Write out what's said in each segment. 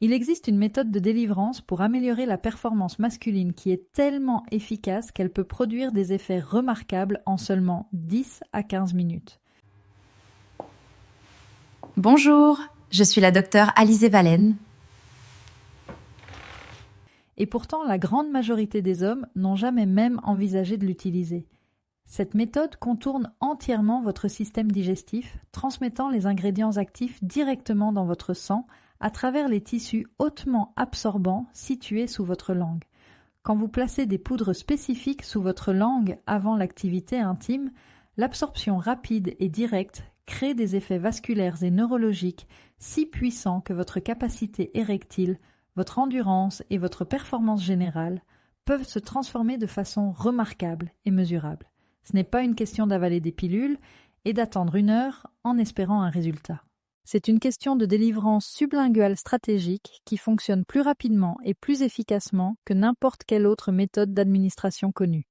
Il existe une méthode de délivrance pour améliorer la performance masculine qui est tellement efficace qu'elle peut produire des effets remarquables en seulement 10 à 15 minutes. Bonjour, je suis la docteure Alizée Valène. Et pourtant, la grande majorité des hommes n'ont jamais même envisagé de l'utiliser. Cette méthode contourne entièrement votre système digestif, transmettant les ingrédients actifs directement dans votre sang à travers les tissus hautement absorbants situés sous votre langue. Quand vous placez des poudres spécifiques sous votre langue avant l'activité intime, l'absorption rapide et directe crée des effets vasculaires et neurologiques si puissants que votre capacité érectile, votre endurance et votre performance générale peuvent se transformer de façon remarquable et mesurable. Ce n'est pas une question d'avaler des pilules et d'attendre 1 heure en espérant un résultat. C'est une question de délivrance sublinguale stratégique qui fonctionne plus rapidement et plus efficacement que n'importe quelle autre méthode d'administration connue.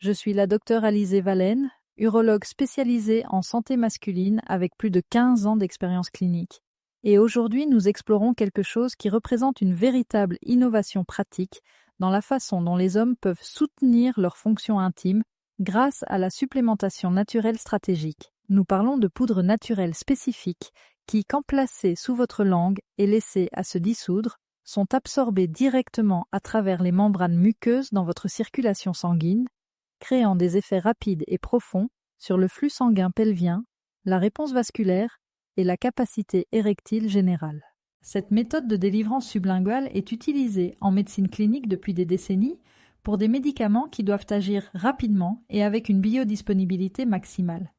Je suis la docteure Alizée Valène, urologue spécialisée en santé masculine avec plus de 15 ans d'expérience clinique. Et aujourd'hui, nous explorons quelque chose qui représente une véritable innovation pratique dans la façon dont les hommes peuvent soutenir leur fonction intime grâce à la supplémentation naturelle stratégique. Nous parlons de poudres naturelles spécifiques qui, quand placées sous votre langue et laissées à se dissoudre, sont absorbées directement à travers les membranes muqueuses dans votre circulation sanguine, créant des effets rapides et profonds sur le flux sanguin pelvien, la réponse vasculaire et la capacité érectile générale. Cette méthode de délivrance sublinguale est utilisée en médecine clinique depuis des décennies pour des médicaments qui doivent agir rapidement et avec une biodisponibilité maximale.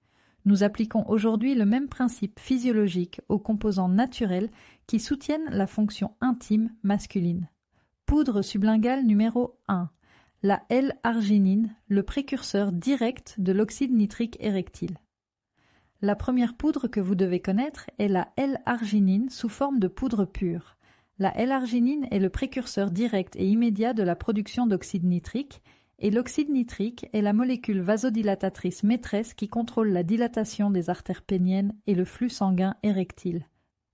Nous appliquons aujourd'hui le même principe physiologique aux composants naturels qui soutiennent la fonction intime masculine. Poudre sublinguale numéro 1. La L-arginine, le précurseur direct de l'oxyde nitrique érectile. La première poudre que vous devez connaître est la L-arginine sous forme de poudre pure. La L-arginine est le précurseur direct et immédiat de la production d'oxyde nitrique, et l'oxyde nitrique est la molécule vasodilatatrice maîtresse qui contrôle la dilatation des artères péniennes et le flux sanguin érectile.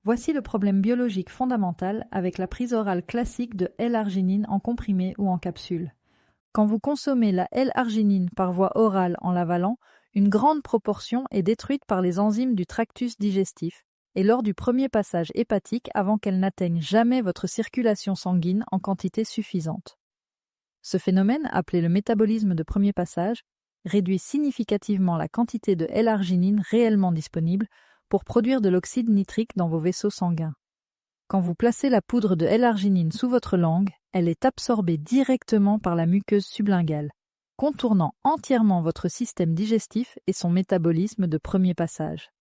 Voici le problème biologique fondamental avec la prise orale classique de L-arginine en comprimé ou en capsule. Quand vous consommez la L-arginine par voie orale en l'avalant, une grande proportion est détruite par les enzymes du tractus digestif et lors du premier passage hépatique avant qu'elle n'atteigne jamais votre circulation sanguine en quantité suffisante. Ce phénomène, appelé le métabolisme de premier passage, réduit significativement la quantité de L-arginine réellement disponible pour produire de l'oxyde nitrique dans vos vaisseaux sanguins. Quand vous placez la poudre de L-arginine sous votre langue, elle est absorbée directement par la muqueuse sublinguale, contournant entièrement votre système digestif et son métabolisme de premier passage.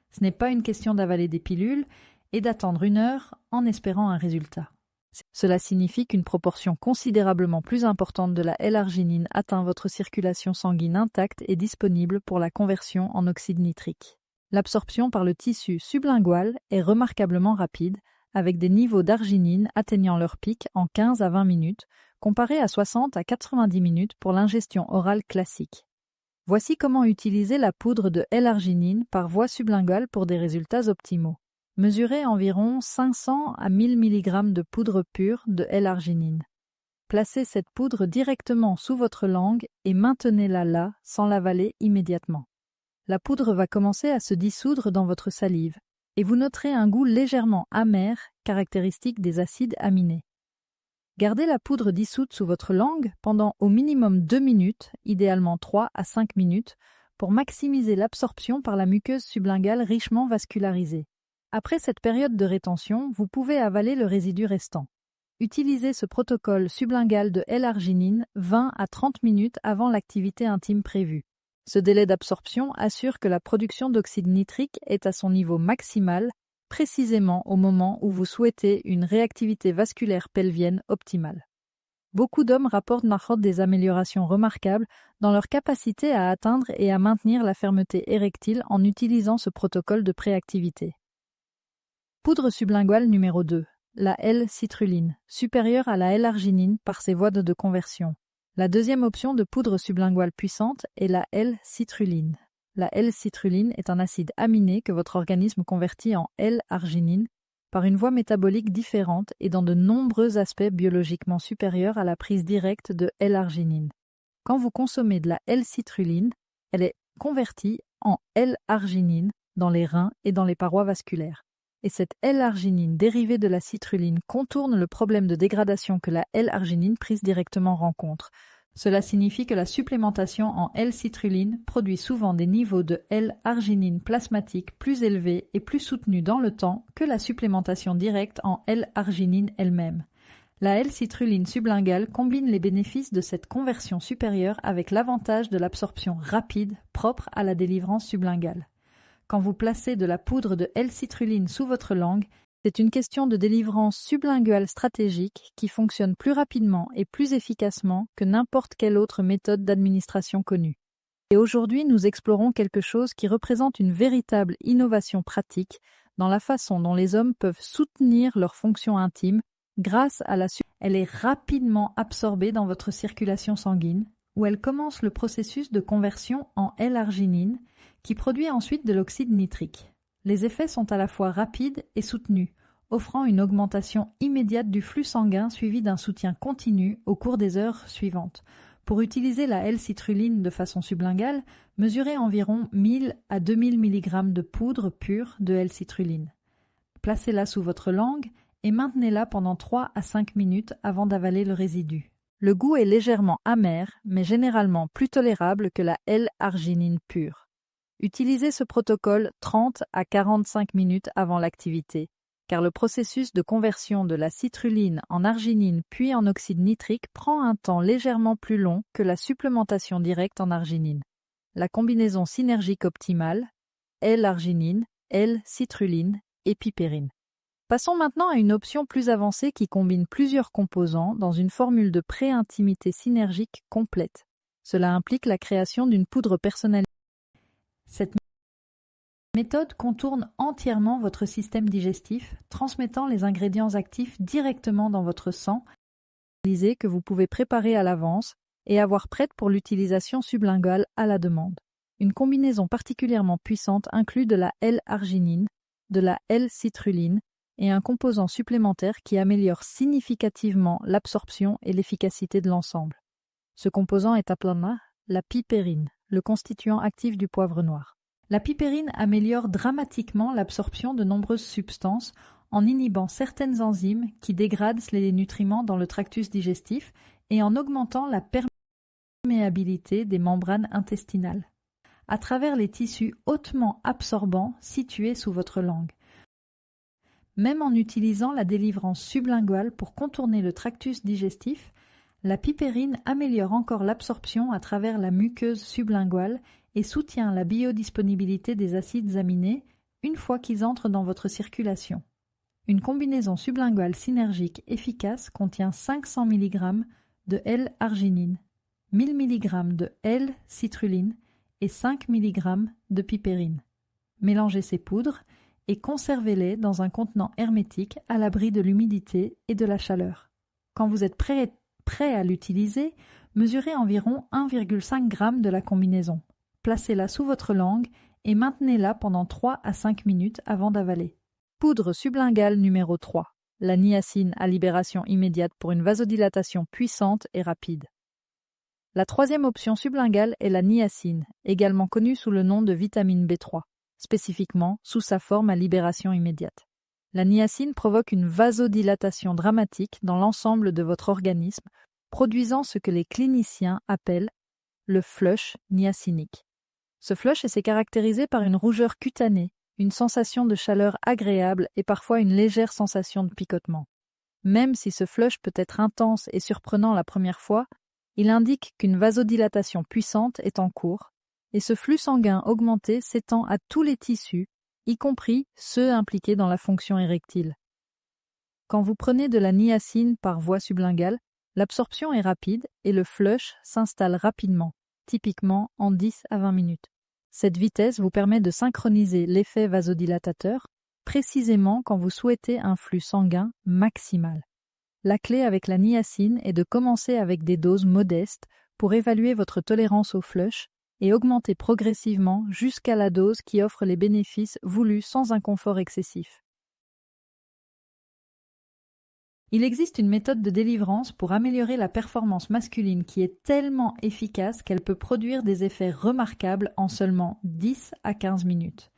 Ce n'est pas une question d'avaler des pilules et d'attendre 1 heure en espérant un résultat. Cela signifie qu'une proportion considérablement plus importante de la L-arginine atteint votre circulation sanguine intacte et disponible pour la conversion en oxyde nitrique. L'absorption par le tissu sublingual est remarquablement rapide, avec des niveaux d'arginine atteignant leur pic en 15 à 20 minutes, comparé à 60 à 90 minutes pour l'ingestion orale classique. Voici comment utiliser la poudre de L-arginine par voie sublinguale pour des résultats optimaux. Mesurez environ 500 à 1000 mg de poudre pure de L-arginine. Placez cette poudre directement sous votre langue et maintenez-la là sans l'avaler immédiatement. La poudre va commencer à se dissoudre dans votre salive et vous noterez un goût légèrement amer, caractéristique des acides aminés. Gardez la poudre dissoute sous votre langue pendant au minimum 2 minutes, idéalement 3 à 5 minutes, pour maximiser l'absorption par la muqueuse sublinguale richement vascularisée. Après cette période de rétention, vous pouvez avaler le résidu restant. Utilisez ce protocole sublingual de L-arginine 20 à 30 minutes avant l'activité intime prévue. Ce délai d'absorption assure que la production d'oxyde nitrique est à son niveau maximal, précisément au moment où vous souhaitez une réactivité vasculaire pelvienne optimale. Beaucoup d'hommes rapportent des améliorations remarquables dans leur capacité à atteindre et à maintenir la fermeté érectile en utilisant ce protocole de préactivité. Poudre sublinguale numéro 2, la L-citrulline, supérieure à la L-arginine par ses voies de conversion. La deuxième option de poudre sublinguale puissante est la L-citrulline. La L-citrulline est un acide aminé que votre organisme convertit en L-arginine, par une voie métabolique différente et dans de nombreux aspects biologiquement supérieurs à la prise directe de L-arginine. Quand vous consommez de la L-citrulline, elle est convertie en L-arginine dans les reins et dans les parois vasculaires. Et cette L-arginine dérivée de la citrulline contourne le problème de dégradation que la L-arginine prise directement rencontre. Cela signifie que la supplémentation en L-citrulline produit souvent des niveaux de L-arginine plasmatique plus élevés et plus soutenus dans le temps que la supplémentation directe en L-arginine elle-même. La L-citrulline sublinguale combine les bénéfices de cette conversion supérieure avec l'avantage de l'absorption rapide propre à la délivrance sublinguale. Quand vous placez de la poudre de L-citrulline sous votre langue, c'est une question de délivrance sublinguale stratégique qui fonctionne plus rapidement et plus efficacement que n'importe quelle autre méthode d'administration connue. Et aujourd'hui, nous explorons quelque chose qui représente une véritable innovation pratique dans la façon dont les hommes peuvent soutenir leur fonction intime grâce à la Elle est rapidement absorbée dans votre circulation sanguine, où elle commence le processus de conversion en L-arginine, qui produit ensuite de l'oxyde nitrique. Les effets sont à la fois rapides et soutenus, offrant une augmentation immédiate du flux sanguin suivi d'un soutien continu au cours des heures suivantes. Pour utiliser la L-citrulline de façon sublinguale, mesurez environ 1000 à 2000 mg de poudre pure de L-citrulline. Placez-la sous votre langue et maintenez-la pendant 3 à 5 minutes avant d'avaler le résidu. Le goût est légèrement amer, mais généralement plus tolérable que la L-arginine pure. Utilisez ce protocole 30 à 45 minutes avant l'activité, car le processus de conversion de la citrulline en arginine puis en oxyde nitrique prend un temps légèrement plus long que la supplémentation directe en arginine. La combinaison synergique optimale, L-arginine, L-citrulline et piperine. Passons maintenant à une option plus avancée qui combine plusieurs composants dans une formule de pré-intimité synergique complète. Cela implique la création d'une poudre personnalisée. Cette méthode contourne entièrement votre système digestif, transmettant les ingrédients actifs directement dans votre sang, que vous pouvez préparer à l'avance et avoir prête pour l'utilisation sublinguale à la demande. Une combinaison particulièrement puissante inclut de la L-arginine, de la L-citrulline et un composant supplémentaire qui améliore significativement l'absorption et l'efficacité de l'ensemble. Ce composant est appelé la piperine, le constituant actif du poivre noir. La piperine améliore dramatiquement l'absorption de nombreuses substances en inhibant certaines enzymes qui dégradent les nutriments dans le tractus digestif et en augmentant la perméabilité des membranes intestinales, à travers les tissus hautement absorbants situés sous votre langue. Même en utilisant la délivrance sublinguale pour contourner le tractus digestif, la piperine améliore encore l'absorption à travers la muqueuse sublinguale et soutient la biodisponibilité des acides aminés une fois qu'ils entrent dans votre circulation. Une combinaison sublinguale synergique efficace contient 500 mg de L-arginine, 1000 mg de L-citrulline et 5 mg de piperine. Mélangez ces poudres et conservez-les dans un contenant hermétique à l'abri de l'humidité et de la chaleur. Quand vous êtes prêt à l'utiliser, mesurez environ 1,5 g de la combinaison. Placez-la sous votre langue et maintenez-la pendant 3 à 5 minutes avant d'avaler. Poudre sublinguale numéro 3. La niacine à libération immédiate pour une vasodilatation puissante et rapide. La troisième option sublinguale est la niacine, également connue sous le nom de vitamine B3, spécifiquement sous sa forme à libération immédiate. La niacine provoque une vasodilatation dramatique dans l'ensemble de votre organisme, produisant ce que les cliniciens appellent le flush niacinique. Ce flush s'est caractérisé par une rougeur cutanée, une sensation de chaleur agréable et parfois une légère sensation de picotement. Même si ce flush peut être intense et surprenant la première fois, il indique qu'une vasodilatation puissante est en cours, et ce flux sanguin augmenté s'étend à tous les tissus, y compris ceux impliqués dans la fonction érectile. Quand vous prenez de la niacine par voie sublinguale, l'absorption est rapide et le flush s'installe rapidement, typiquement en 10 à 20 minutes. Cette vitesse vous permet de synchroniser l'effet vasodilatateur précisément quand vous souhaitez un flux sanguin maximal. La clé avec la niacine est de commencer avec des doses modestes pour évaluer votre tolérance au flush et augmenter progressivement jusqu'à la dose qui offre les bénéfices voulus sans inconfort excessif. Il existe une méthode de délivrance pour améliorer la performance masculine qui est tellement efficace qu'elle peut produire des effets remarquables en seulement 10 à 15 minutes.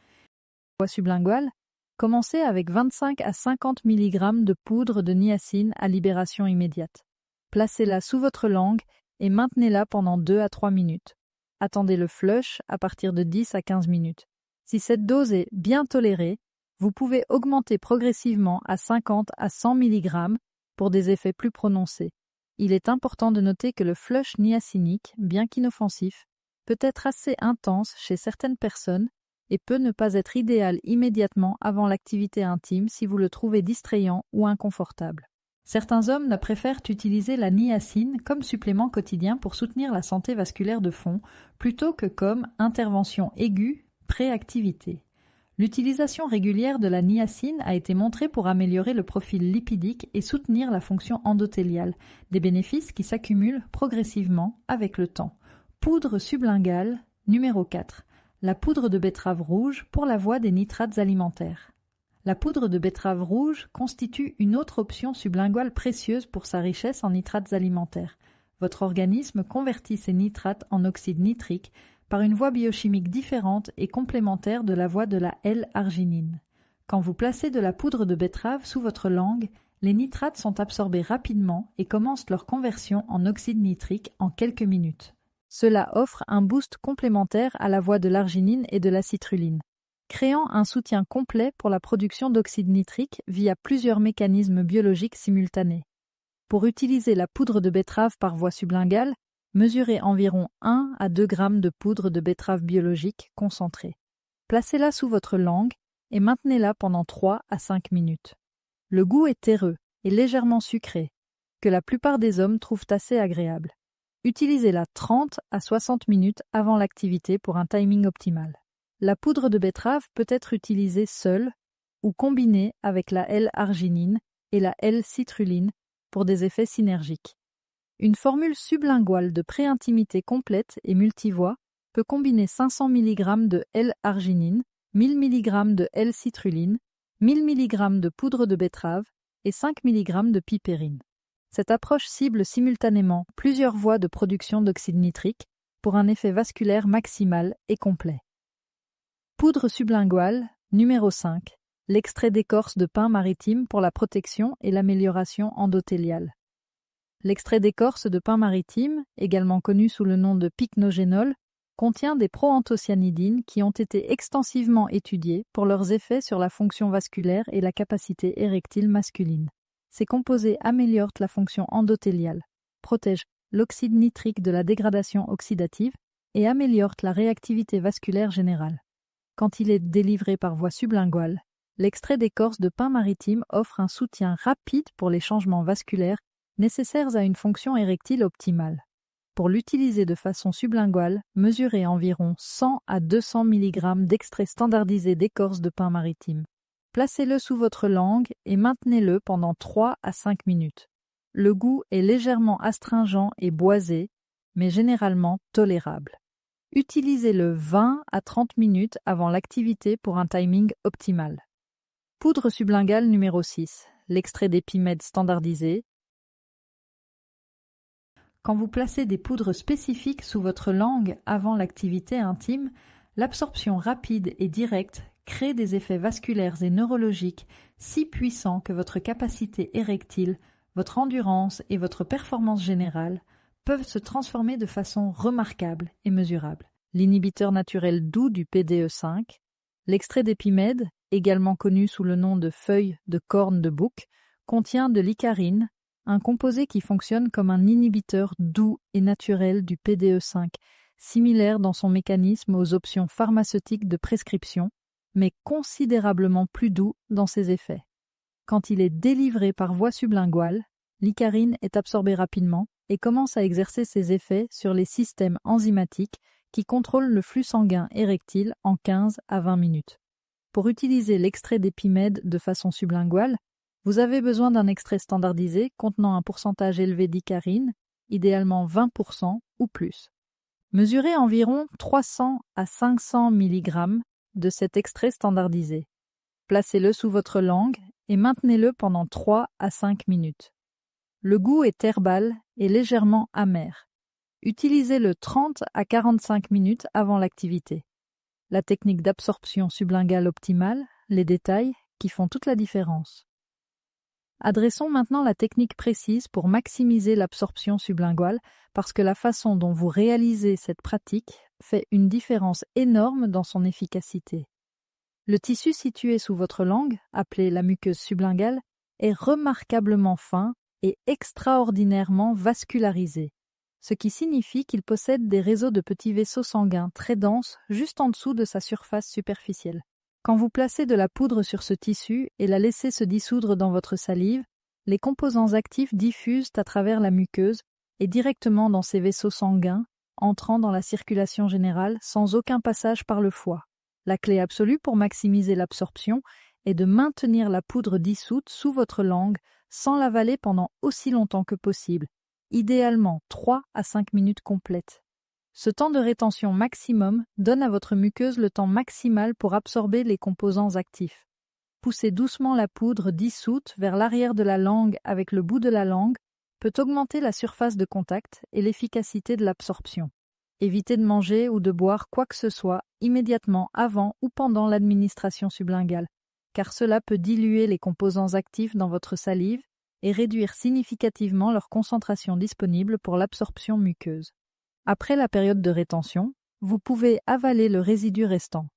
Voie sublinguale, commencez avec 25 à 50 mg de poudre de niacine à libération immédiate. Placez-la sous votre langue et maintenez-la pendant 2 à 3 minutes. Attendez le flush à partir de 10 à 15 minutes. Si cette dose est bien tolérée, vous pouvez augmenter progressivement à 50 à 100 mg pour des effets plus prononcés. Il est important de noter que le flush niacinique, bien qu'inoffensif, peut être assez intense chez certaines personnes et peut ne pas être idéal immédiatement avant l'activité intime si vous le trouvez distrayant ou inconfortable. Certains hommes préfèrent utiliser la niacine comme supplément quotidien pour soutenir la santé vasculaire de fond plutôt que comme intervention aiguë pré-activité. L'utilisation régulière de la niacine a été montrée pour améliorer le profil lipidique et soutenir la fonction endothéliale, des bénéfices qui s'accumulent progressivement avec le temps. Poudre sublinguale numéro 4. La poudre de betterave rouge pour la voie des nitrates alimentaires. La poudre de betterave rouge constitue une autre option sublinguale précieuse pour sa richesse en nitrates alimentaires. Votre organisme convertit ces nitrates en oxyde nitrique par une voie biochimique différente et complémentaire de la voie de la L-arginine. Quand vous placez de la poudre de betterave sous votre langue, les nitrates sont absorbés rapidement et commencent leur conversion en oxyde nitrique en quelques minutes. Cela offre un boost complémentaire à la voie de l'arginine et de la citrulline, créant un soutien complet pour la production d'oxyde nitrique via plusieurs mécanismes biologiques simultanés. Pour utiliser la poudre de betterave par voie sublinguale, mesurez environ 1 à 2 g de poudre de betterave biologique concentrée. Placez-la sous votre langue et maintenez-la pendant 3 à 5 minutes. Le goût est terreux et légèrement sucré, que la plupart des hommes trouvent assez agréable. Utilisez-la 30 à 60 minutes avant l'activité pour un timing optimal. La poudre de betterave peut être utilisée seule ou combinée avec la L-arginine et la L-citrulline pour des effets synergiques. Une formule sublinguale de pré-intimité complète et multivoie peut combiner 500 mg de L-arginine, 1000 mg de L-citrulline, 1000 mg de poudre de betterave et 5 mg de pipérine. Cette approche cible simultanément plusieurs voies de production d'oxyde nitrique pour un effet vasculaire maximal et complet. Poudre sublinguale numéro 5. L'extrait d'écorce de pin maritime pour la protection et l'amélioration endothéliale. L'extrait d'écorce de pin maritime, également connu sous le nom de pycnogénol, contient des proanthocyanidines qui ont été extensivement étudiés pour leurs effets sur la fonction vasculaire et la capacité érectile masculine. Ces composés améliorent la fonction endothéliale, protègent l'oxyde nitrique de la dégradation oxydative et améliorent la réactivité vasculaire générale. Quand il est délivré par voie sublinguale, l'extrait d'écorce de pin maritime offre un soutien rapide pour les changements vasculaires nécessaires à une fonction érectile optimale. Pour l'utiliser de façon sublinguale, mesurez environ 100 à 200 mg d'extrait standardisé d'écorce de pin maritime. Placez-le sous votre langue et maintenez-le pendant 3 à 5 minutes. Le goût est légèrement astringent et boisé, mais généralement tolérable. Utilisez-le 20 à 30 minutes avant l'activité pour un timing optimal. Poudre sublinguale numéro 6. L'extrait d'épimède standardisé. Quand vous placez des poudres spécifiques sous votre langue avant l'activité intime, l'absorption rapide et directe crée des effets vasculaires et neurologiques si puissants que votre capacité érectile, votre endurance et votre performance générale peuvent se transformer de façon remarquable et mesurable. L'inhibiteur naturel doux du PDE5, l'extrait d'épimède, également connu sous le nom de feuille de corne de bouc, contient de l'icarine, un composé qui fonctionne comme un inhibiteur doux et naturel du PDE5, similaire dans son mécanisme aux options pharmaceutiques de prescription, mais considérablement plus doux dans ses effets. Quand il est délivré par voie sublinguale, l'icarine est absorbée rapidement et commence à exercer ses effets sur les systèmes enzymatiques qui contrôlent le flux sanguin érectile en 15 à 20 minutes. Pour utiliser l'extrait d'épimède de façon sublinguale, vous avez besoin d'un extrait standardisé contenant un pourcentage élevé d'icarine, idéalement 20% ou plus. Mesurez environ 300 à 500 mg de cet extrait standardisé. Placez-le sous votre langue et maintenez-le pendant 3 à 5 minutes. Le goût est herbal et légèrement amer. Utilisez-le 30 à 45 minutes avant l'activité. La technique d'absorption sublinguale optimale, les détails qui font toute la différence. Adressons maintenant la technique précise pour maximiser l'absorption sublinguale parce que la façon dont vous réalisez cette pratique fait une différence énorme dans son efficacité. Le tissu situé sous votre langue, appelé la muqueuse sublinguale, est remarquablement fin et extraordinairement vascularisé, ce qui signifie qu'il possède des réseaux de petits vaisseaux sanguins très denses juste en dessous de sa surface superficielle. Quand vous placez de la poudre sur ce tissu et la laissez se dissoudre dans votre salive, les composants actifs diffusent à travers la muqueuse et directement dans ces vaisseaux sanguins, entrant dans la circulation générale sans aucun passage par le foie. La clé absolue pour maximiser l'absorption est de maintenir la poudre dissoute sous votre langue sans l'avaler pendant aussi longtemps que possible, idéalement 3 à 5 minutes complètes. Ce temps de rétention maximum donne à votre muqueuse le temps maximal pour absorber les composants actifs. Poussez doucement la poudre dissoute vers l'arrière de la langue avec le bout de la langue peut augmenter la surface de contact et l'efficacité de l'absorption. Évitez de manger ou de boire quoi que ce soit immédiatement avant ou pendant l'administration sublinguale, car cela peut diluer les composants actifs dans votre salive et réduire significativement leur concentration disponible pour l'absorption muqueuse. Après la période de rétention, vous pouvez avaler le résidu restant.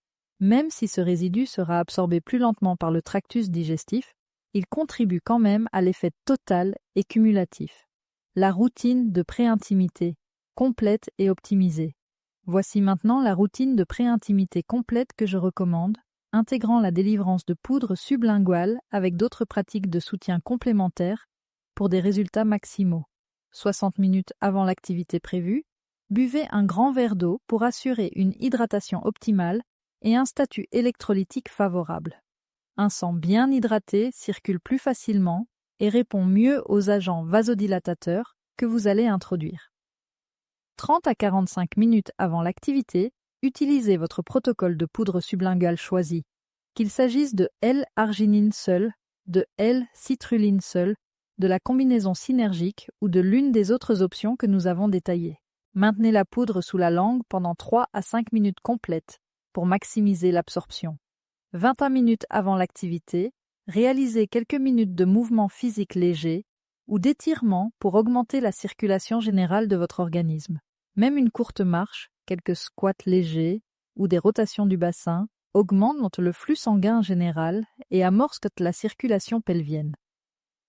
Même si ce résidu sera absorbé plus lentement par le tractus digestif, il contribue quand même à l'effet total et cumulatif. La routine de pré-intimité, complète et optimisée. Voici maintenant la routine de pré-intimité complète que je recommande, intégrant la délivrance de poudre sublinguale avec d'autres pratiques de soutien complémentaires pour des résultats maximaux. 60 minutes avant l'activité prévue, buvez un grand verre d'eau pour assurer une hydratation optimale et un statut électrolytique favorable. Un sang bien hydraté circule plus facilement et répond mieux aux agents vasodilatateurs que vous allez introduire. 30 à 45 minutes avant l'activité, utilisez votre protocole de poudre sublinguale choisi, qu'il s'agisse de L-arginine seule, de L-citrulline seule, de la combinaison synergique ou de l'une des autres options que nous avons détaillées. Maintenez la poudre sous la langue pendant 3 à 5 minutes complètes pour maximiser l'absorption. 21 minutes avant l'activité, réalisez quelques minutes de mouvements physiques légers ou d'étirements pour augmenter la circulation générale de votre organisme. Même une courte marche, quelques squats légers ou des rotations du bassin augmentent le flux sanguin général et amorcent la circulation pelvienne.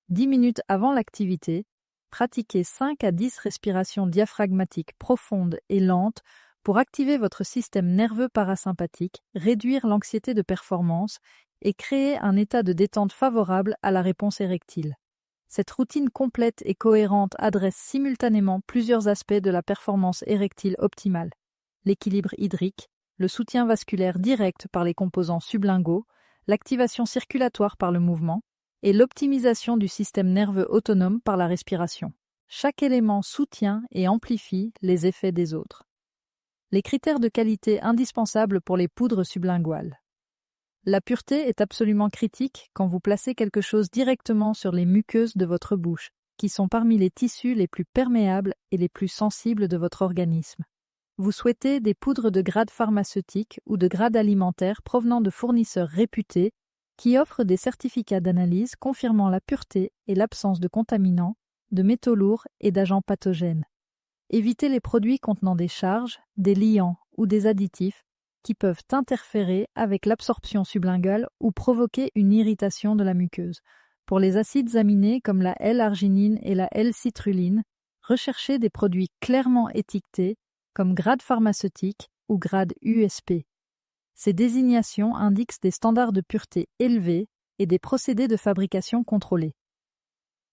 10 minutes avant l'activité, pratiquez 5 à 10 respirations diaphragmatiques profondes et lentes pour activer votre système nerveux parasympathique, réduire l'anxiété de performance et créer un état de détente favorable à la réponse érectile. Cette routine complète et cohérente adresse simultanément plusieurs aspects de la performance érectile optimale: l'équilibre hydrique, le soutien vasculaire direct par les composants sublinguaux, l'activation circulatoire par le mouvement et l'optimisation du système nerveux autonome par la respiration. Chaque élément soutient et amplifie les effets des autres. Les critères de qualité indispensables pour les poudres sublinguales. La pureté est absolument critique quand vous placez quelque chose directement sur les muqueuses de votre bouche, qui sont parmi les tissus les plus perméables et les plus sensibles de votre organisme. Vous souhaitez des poudres de grade pharmaceutique ou de grade alimentaire provenant de fournisseurs réputés qui offrent des certificats d'analyse confirmant la pureté et l'absence de contaminants, de métaux lourds et d'agents pathogènes. Évitez les produits contenant des charges, des liants ou des additifs qui peuvent interférer avec l'absorption sublinguale ou provoquer une irritation de la muqueuse. Pour les acides aminés comme la L-arginine et la L-citrulline, recherchez des produits clairement étiquetés comme grade pharmaceutique ou grade USP. Ces désignations indiquent des standards de pureté élevés et des procédés de fabrication contrôlés.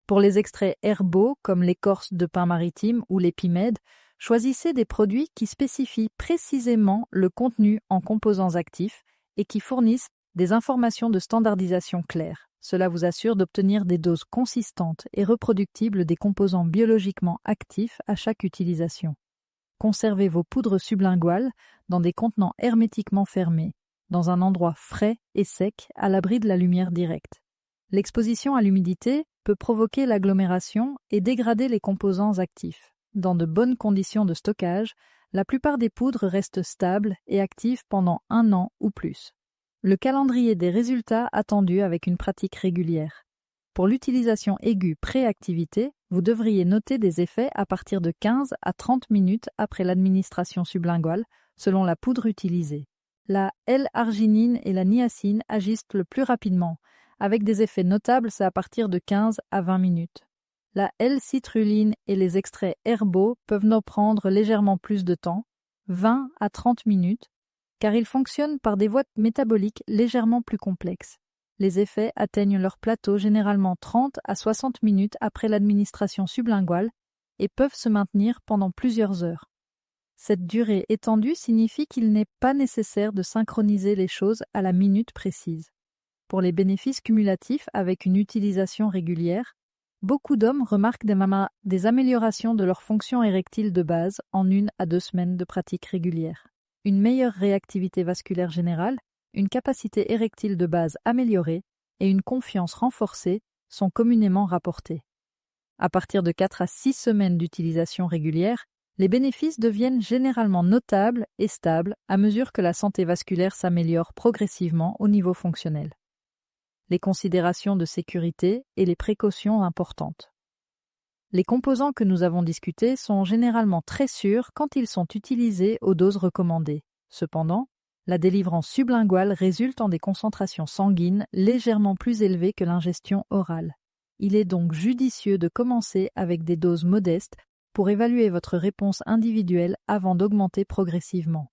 Pour les extraits herbaux comme l'écorce de pin maritime ou l'épimède, choisissez des produits qui spécifient précisément le contenu en composants actifs et qui fournissent des informations de standardisation claires. Cela vous assure d'obtenir des doses consistantes et reproductibles des composants biologiquement actifs à chaque utilisation. Conservez vos poudres sublinguales dans des contenants hermétiquement fermés, dans un endroit frais et sec à l'abri de la lumière directe. L'exposition à l'humidité peut provoquer l'agglomération et dégrader les composants actifs. Dans de bonnes conditions de stockage, la plupart des poudres restent stables et actives pendant 1 an ou plus. Le calendrier des résultats attendus avec une pratique régulière. Pour l'utilisation aiguë pré-activité, vous devriez noter des effets à partir de 15 à 30 minutes après l'administration sublinguale, selon la poudre utilisée. La L-arginine et la niacine agissent le plus rapidement, avec des effets notables, c'est à partir de 15 à 20 minutes. La L-citrulline et les extraits herbaux peuvent nous prendre légèrement plus de temps, 20 à 30 minutes, car ils fonctionnent par des voies métaboliques légèrement plus complexes. Les effets atteignent leur plateau généralement 30 à 60 minutes après l'administration sublinguale et peuvent se maintenir pendant plusieurs heures. Cette durée étendue signifie qu'il n'est pas nécessaire de synchroniser les choses à la minute précise. Pour les bénéfices cumulatifs avec une utilisation régulière, beaucoup d'hommes remarquent des améliorations de leur fonction érectile de base en 1 à 2 semaines de pratique régulière. Une meilleure réactivité vasculaire générale, une capacité érectile de base améliorée et une confiance renforcée sont communément rapportés. À partir de 4 à 6 semaines d'utilisation régulière, les bénéfices deviennent généralement notables et stables à mesure que la santé vasculaire s'améliore progressivement au niveau fonctionnel. Les considérations de sécurité et les précautions importantes. Les composants que nous avons discutés sont généralement très sûrs quand ils sont utilisés aux doses recommandées. Cependant, la délivrance sublinguale résulte en des concentrations sanguines légèrement plus élevées que l'ingestion orale. Il est donc judicieux de commencer avec des doses modestes pour évaluer votre réponse individuelle avant d'augmenter progressivement.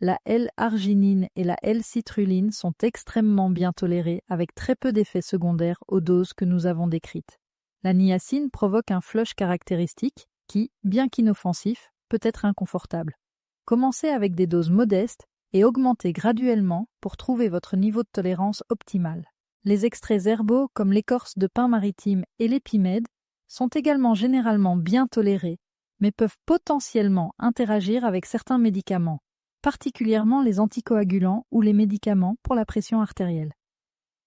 La L-arginine et la L-citrulline sont extrêmement bien tolérées avec très peu d'effets secondaires aux doses que nous avons décrites. La niacine provoque un flush caractéristique qui, bien qu'inoffensif, peut être inconfortable. Commencez avec des doses modestes et augmentez graduellement pour trouver votre niveau de tolérance optimal. Les extraits herbaux comme l'écorce de pin maritime et l'épimède sont également généralement bien tolérés, mais peuvent potentiellement interagir avec certains médicaments, particulièrement les anticoagulants ou les médicaments pour la pression artérielle.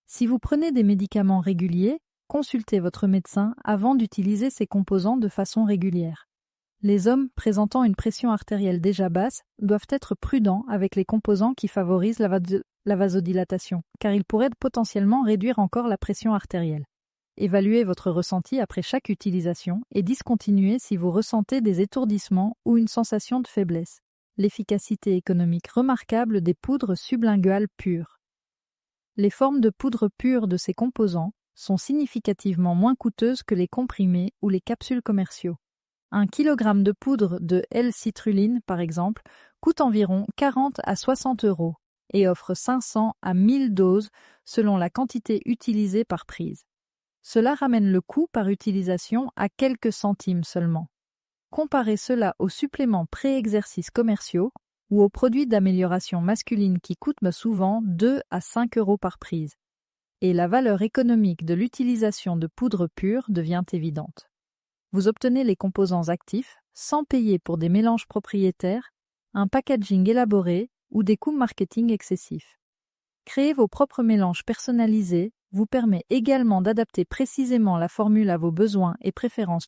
Si vous prenez des médicaments réguliers, consultez votre médecin avant d'utiliser ces composants de façon régulière. Les hommes présentant une pression artérielle déjà basse doivent être prudents avec les composants qui favorisent la vasodilatation, car ils pourraient potentiellement réduire encore la pression artérielle. Évaluez votre ressenti après chaque utilisation et discontinuez si vous ressentez des étourdissements ou une sensation de faiblesse. L'efficacité économique remarquable des poudres sublinguales pures. Les formes de poudre pure de ces composants sont significativement moins coûteuses que les comprimés ou les capsules commerciaux. 1 kg de poudre de L-citrulline, par exemple, coûte environ 40 à 60 € et offre 500 à 1000 doses selon la quantité utilisée par prise. Cela ramène le coût par utilisation à quelques centimes seulement. Comparez cela aux suppléments pré-exercices commerciaux ou aux produits d'amélioration masculine qui coûtent souvent 2 à 5 € par prise. Et la valeur économique de l'utilisation de poudre pure devient évidente. Vous obtenez les composants actifs sans payer pour des mélanges propriétaires, un packaging élaboré ou des coûts marketing excessifs. Créer vos propres mélanges personnalisés vous permet également d'adapter précisément la formule à vos besoins et préférences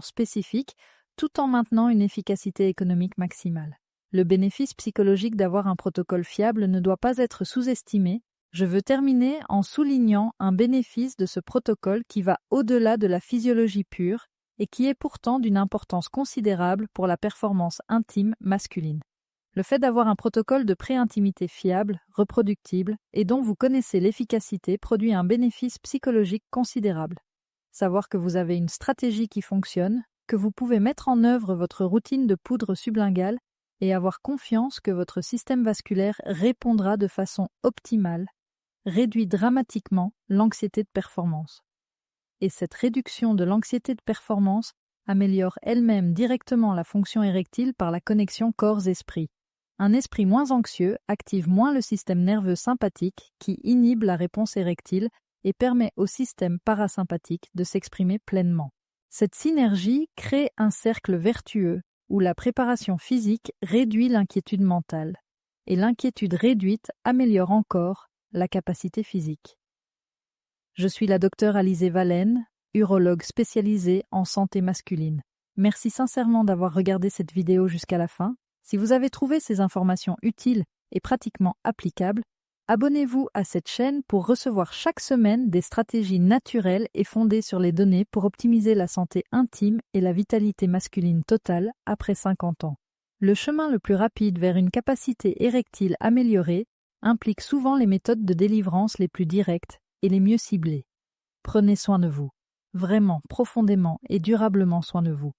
spécifiques tout en maintenant une efficacité économique maximale. Le bénéfice psychologique d'avoir un protocole fiable ne doit pas être sous-estimé. Je veux terminer en soulignant un bénéfice de ce protocole qui va au-delà de la physiologie pure et qui est pourtant d'une importance considérable pour la performance intime masculine. Le fait d'avoir un protocole de pré-intimité fiable, reproductible et dont vous connaissez l'efficacité produit un bénéfice psychologique considérable. Savoir que vous avez une stratégie qui fonctionne, que vous pouvez mettre en œuvre votre routine de poudre sublingale et avoir confiance que votre système vasculaire répondra de façon optimale, réduit dramatiquement l'anxiété de performance. Et cette réduction de l'anxiété de performance améliore elle-même directement la fonction érectile par la connexion corps-esprit. Un esprit moins anxieux active moins le système nerveux sympathique qui inhibe la réponse érectile et permet au système parasympathique de s'exprimer pleinement. Cette synergie crée un cercle vertueux où la préparation physique réduit l'inquiétude mentale et l'inquiétude réduite améliore encore la capacité physique. Je suis la docteure Alizée Valène, urologue spécialisée en santé masculine. Merci sincèrement d'avoir regardé cette vidéo jusqu'à la fin. Si vous avez trouvé ces informations utiles et pratiquement applicables, abonnez-vous à cette chaîne pour recevoir chaque semaine des stratégies naturelles et fondées sur les données pour optimiser la santé intime et la vitalité masculine totale après 50 ans. Le chemin le plus rapide vers une capacité érectile améliorée implique souvent les méthodes de délivrance les plus directes et les mieux ciblées. Prenez soin de vous, vraiment profondément et durablement soin de vous.